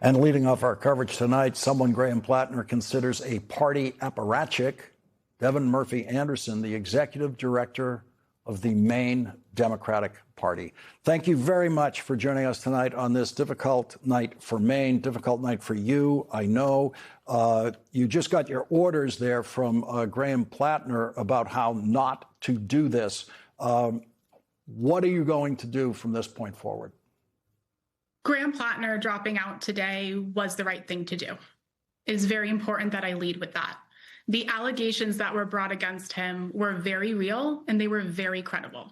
And leading off our coverage tonight, someone Graham Plattner considers a party apparatchik, Devin Murphy Anderson, the executive director of the Maine Democratic Party. Thank you very much for joining us tonight on this difficult night for Maine, difficult night for you. I know you just got your orders there from Graham Plattner about how not to do this. What are you going to do from this point forward? Graham Plattner dropping out today was the right thing to do. It is very important that I lead with that. The allegations that were brought against him were very real and they were very credible.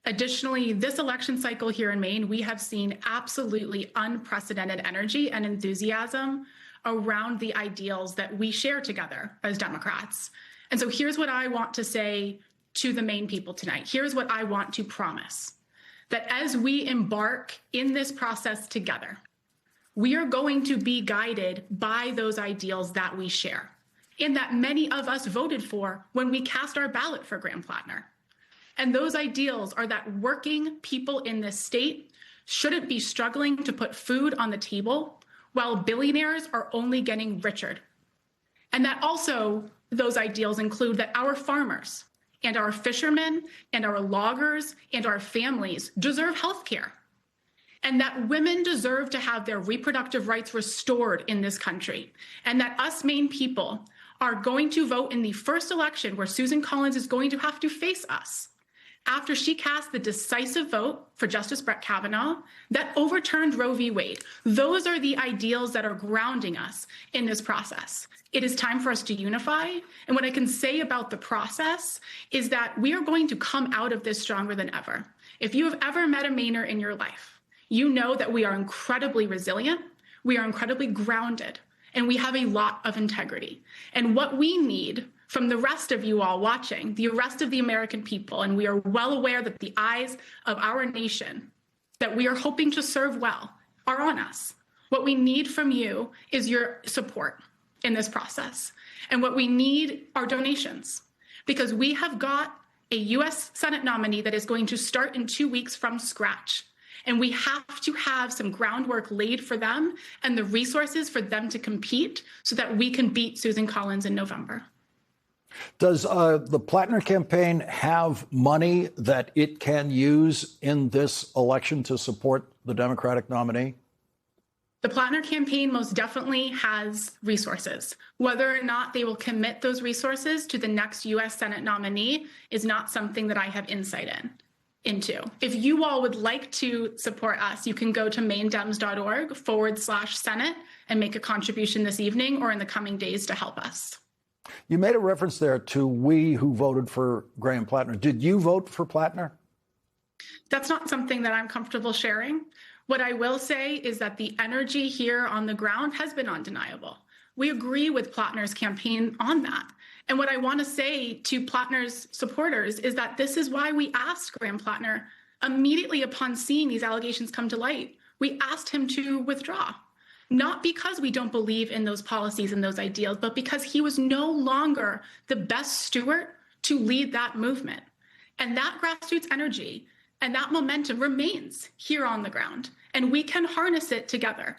Additionally, this election cycle here in Maine, we have seen absolutely unprecedented energy and enthusiasm around the ideals that we share together as Democrats. And so here's what I want to say to the Maine people tonight. Here's what I want to promise. That as we embark in this process together, we are going to be guided by those ideals that we share and that many of us voted for when we cast our ballot for Graham Plattner. And those ideals are that working people in this state shouldn't be struggling to put food on the table while billionaires are only getting richer. And that also those ideals include that our farmers and our fishermen and our loggers and our families deserve health care, and that women deserve to have their reproductive rights restored in this country, and that us Maine people are going to vote in the first election where Susan Collins is going to have to face us after she cast the decisive vote for Justice Brett Kavanaugh that overturned Roe v. Wade. Those are the ideals that are grounding us in this process. It is time for us to unify. And what I can say about the process is that we are going to come out of this stronger than ever. If you have ever met a Mainer in your life, you know that we are incredibly resilient, we are incredibly grounded, and we have a lot of integrity. And what we need from the rest of you all watching, the rest of the American people, and we are well aware that the eyes of our nation that we are hoping to serve well are on us. What we need from you is your support in this process. And what we need are donations, because we have got a U.S. Senate nominee that is going to start in 2 weeks from scratch. And we have to have some groundwork laid for them and the resources for them to compete so that we can beat Susan Collins in November. Does the Plattner campaign have money that it can use in this election to support the Democratic nominee? The Plattner campaign most definitely has resources. Whether or not they will commit those resources to the next U.S. Senate nominee is not something that I have insight into. If you all would like to support us, you can go to maindems.org/Senate and make a contribution this evening or in the coming days to help us. You made a reference there to we who voted for Graham Plattner. Did you vote for Plattner? That's not something that I'm comfortable sharing. What I will say is that the energy here on the ground has been undeniable. We agree with Plattner's campaign on that. And what I want to say to Plattner's supporters is that this is why we asked Graham Plattner immediately upon seeing these allegations come to light. We asked him to withdraw. Not because we don't believe in those policies and those ideals, but because he was no longer the best steward to lead that movement. And that grassroots energy and that momentum remains here on the ground, and we can harness it together.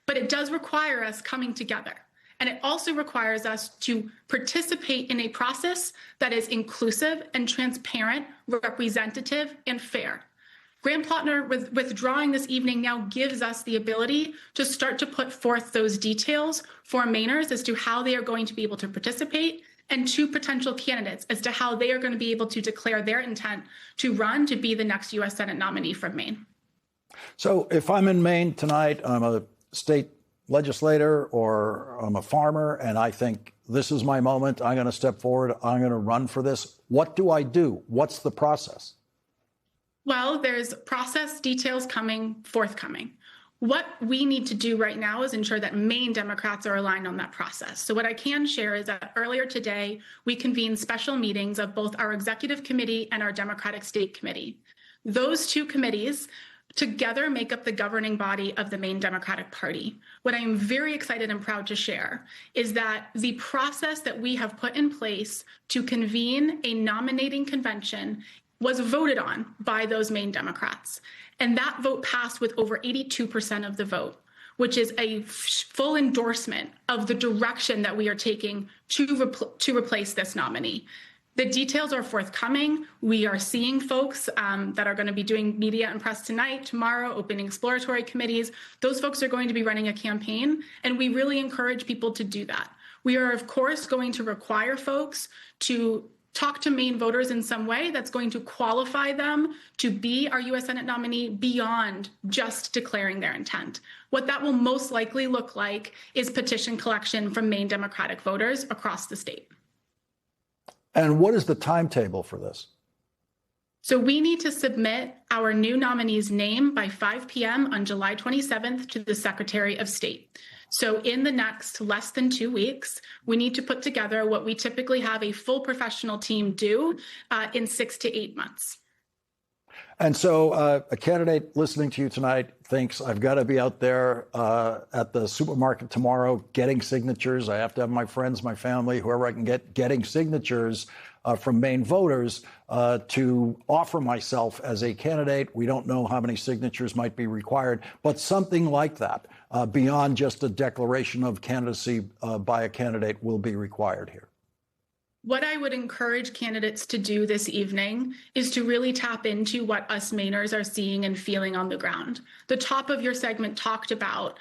But it does require us coming together. And it also requires us to participate in a process that is inclusive and transparent, representative, and fair. Graham Plattner withdrawing this evening now gives us the ability to start to put forth those details for Mainers as to how they are going to be able to participate, and to potential candidates as to how they are going to be able to declare their intent to run to be the next U.S. Senate nominee from Maine. So if I'm in Maine tonight, I'm a state legislator or I'm a farmer, and I think this is my moment, I'm going to step forward, I'm going to run for this. What do I do? What's the process? Well, there's process details forthcoming. What we need to do right now is ensure that Maine Democrats are aligned on that process. So what I can share is that earlier today, we convened special meetings of both our executive committee and our Democratic State Committee. Those two committees together make up the governing body of the Maine Democratic Party. What I am very excited and proud to share is that the process that we have put in place to convene a nominating convention was voted on by those Maine Democrats. And that vote passed with over 82% of the vote, which is a full endorsement of the direction that we are taking to replace this nominee. The details are forthcoming. We are seeing folks that are going to be doing media and press tonight, tomorrow, opening exploratory committees. Those folks are going to be running a campaign, and we really encourage people to do that. We are, of course, going to require folks to talk to Maine voters in some way that's going to qualify them to be our U.S. Senate nominee beyond just declaring their intent. What that will most likely look like is petition collection from Maine Democratic voters across the state. And what is the timetable for this? So we need to submit our new nominee's name by 5 p.m. on July 27th to the Secretary of State. So in the next less than 2 weeks, we need to put together what we typically have a full professional team do in 6 to 8 months. And so a candidate listening to you tonight thinks, I've got to be out there at the supermarket tomorrow getting signatures. I have to have my friends, my family, whoever I can getting signatures from Maine voters to offer myself as a candidate. We don't know how many signatures might be required, but something like that beyond just a declaration of candidacy by a candidate will be required here. What I would encourage candidates to do this evening is to really tap into what us Mainers are seeing and feeling on the ground. The top of your segment talked about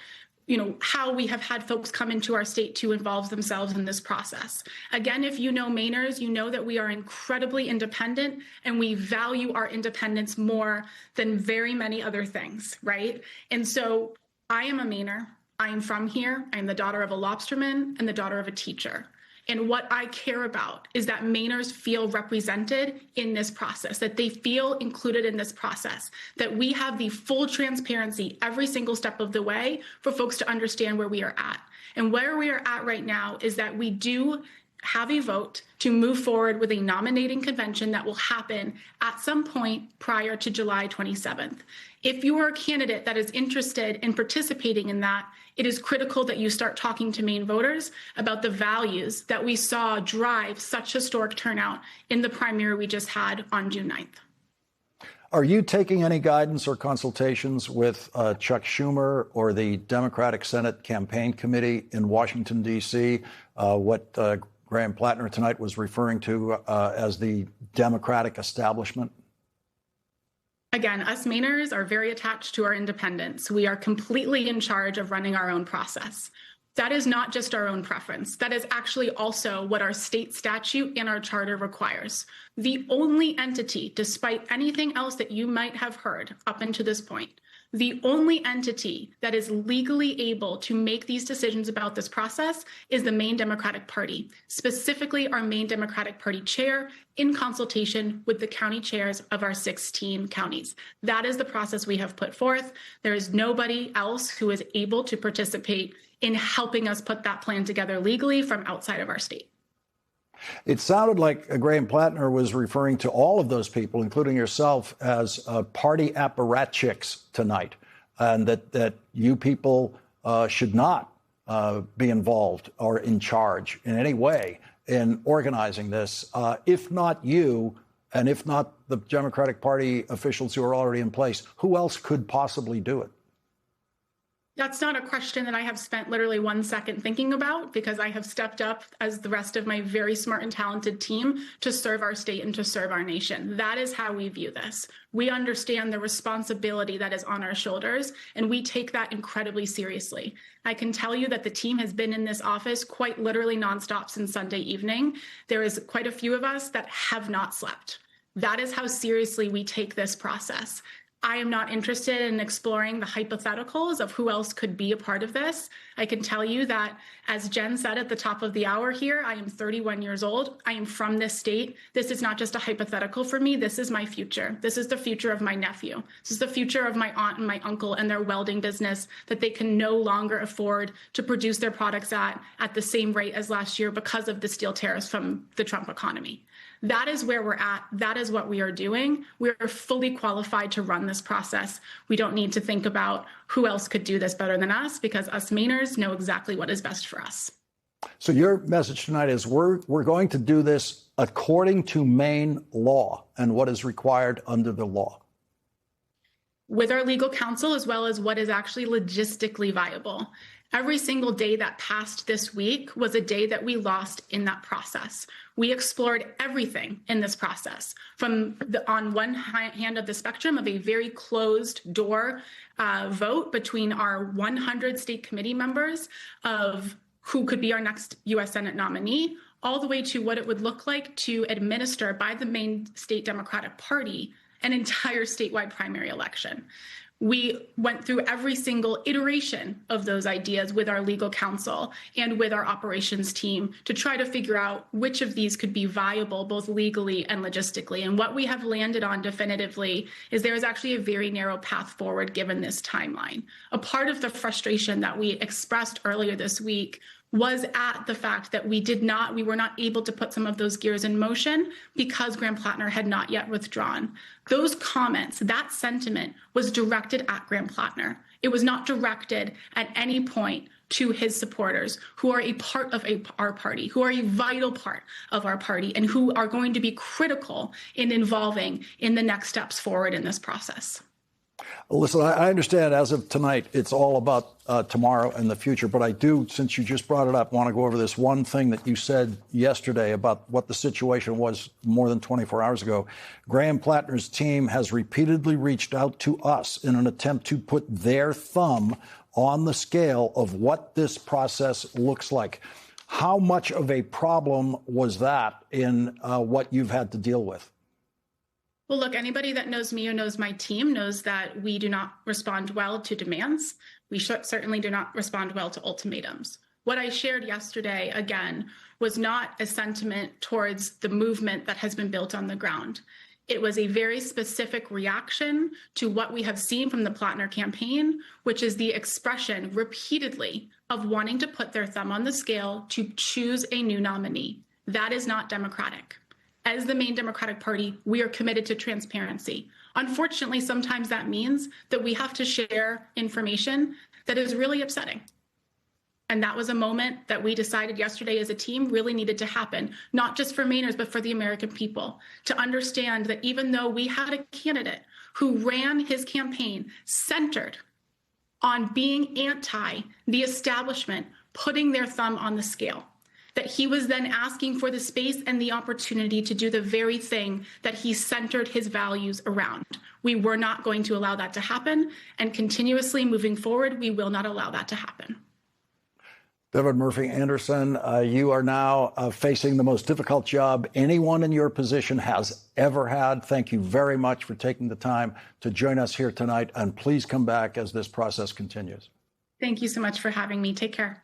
how we have had folks come into our state to involve themselves in this process. Again, if you know Mainers, you know that we are incredibly independent and we value our independence more than very many other things, right? And so I am a Mainer. I am from here. I am the daughter of a lobsterman and the daughter of a teacher. And what I care about is that Mainers feel represented in this process, that they feel included in this process, that we have the full transparency every single step of the way for folks to understand where we are at. And where we are at right now is that we do have a vote to move forward with a nominating convention that will happen at some point prior to July 27th. If you are a candidate that is interested in participating in that, it is critical that you start talking to Maine voters about the values that we saw drive such historic turnout in the primary we just had on June 9th. Are you taking any guidance or consultations with Chuck Schumer or the Democratic Senate Campaign Committee in Washington, D.C., what Graham Plattner tonight was referring to as the Democratic establishment? Again, us Mainers are very attached to our independence. We are completely in charge of running our own process. That is not just our own preference. That is actually also what our state statute and our charter requires. The only entity, despite anything else that you might have heard up until this point, the only entity that is legally able to make these decisions about this process is the Maine Democratic Party, specifically our Maine Democratic Party chair in consultation with the county chairs of our 16 counties. That is the process we have put forth. There is nobody else who is able to participate in helping us put that plan together legally from outside of our state. It sounded like Graham Plattner was referring to all of those people, including yourself, as party apparatchiks tonight, and that you people should not be involved or in charge in any way in organizing this. If not you, and if not the Democratic Party officials who are already in place, who else could possibly do it? That's not a question that I have spent literally 1 second thinking about, because I have stepped up as the rest of my very smart and talented team to serve our state and to serve our nation. That is how we view this. We understand the responsibility that is on our shoulders, and we take that incredibly seriously. I can tell you that the team has been in this office quite literally nonstop since Sunday evening. There is quite a few of us that have not slept. That is how seriously we take this process. I am not interested in exploring the hypotheticals of who else could be a part of this. I can tell you that, as Jen said at the top of the hour here, I am 31 years old. I am from this state. This is not just a hypothetical for me. This is my future. This is the future of my nephew. This is the future of my aunt and my uncle and their welding business that they can no longer afford to produce their products at the same rate as last year because of the steel tariffs from the Trump economy. That is where we're at. That is what we are doing. We are fully qualified to run this process. We don't need to think about who else could do this better than us, because us Mainers know exactly what is best for us. So your message tonight is we're going to do this according to Maine law and what is required under the law. with our legal counsel, as well as what is actually logistically viable. Every single day that passed this week was a day that we lost in that process. We explored everything in this process, from on one hand of the spectrum of a very closed door vote between our 100 state committee members of who could be our next U.S. Senate nominee, all the way to what it would look like to administer by the Maine State Democratic Party an entire statewide primary election. We went through every single iteration of those ideas with our legal counsel and with our operations team to try to figure out which of these could be viable, both legally and logistically. And what we have landed on definitively is there is actually a very narrow path forward given this timeline. A part of the frustration that we expressed earlier this week was at the fact that we were not able to put some of those gears in motion because Graham Plattner had not yet withdrawn. Those comments, that sentiment was directed at Graham Plattner. It was not directed at any point to his supporters who are a part of our party, who are a vital part of our party, and who are going to be critical in involving in the next steps forward in this process. Listen, I understand as of tonight, it's all about tomorrow and the future. But I do, since you just brought it up, want to go over this one thing that you said yesterday about what the situation was more than 24 hours ago. Graham Plattner's team has repeatedly reached out to us in an attempt to put their thumb on the scale of what this process looks like. How much of a problem was that in what you've had to deal with? Well, look, anybody that knows me or knows my team knows that we do not respond well to demands. We certainly do not respond well to ultimatums. What I shared yesterday, again, was not a sentiment towards the movement that has been built on the ground. It was a very specific reaction to what we have seen from the Plattner campaign, which is the expression repeatedly of wanting to put their thumb on the scale to choose a new nominee. That is not democratic. As the Maine Democratic Party, we are committed to transparency. Unfortunately, sometimes that means that we have to share information that is really upsetting. And that was a moment that we decided yesterday as a team really needed to happen, not just for Mainers, but for the American people, to understand that even though we had a candidate who ran his campaign centered on being anti the establishment, putting their thumb on the scale, that he was then asking for the space and the opportunity to do the very thing that he centered his values around. We were not going to allow that to happen, and continuously moving forward, we will not allow that to happen. Devin Murphy Anderson, you are now facing the most difficult job anyone in your position has ever had. Thank you very much for taking the time to join us here tonight, and please come back as this process continues. Thank you so much for having me. Take care.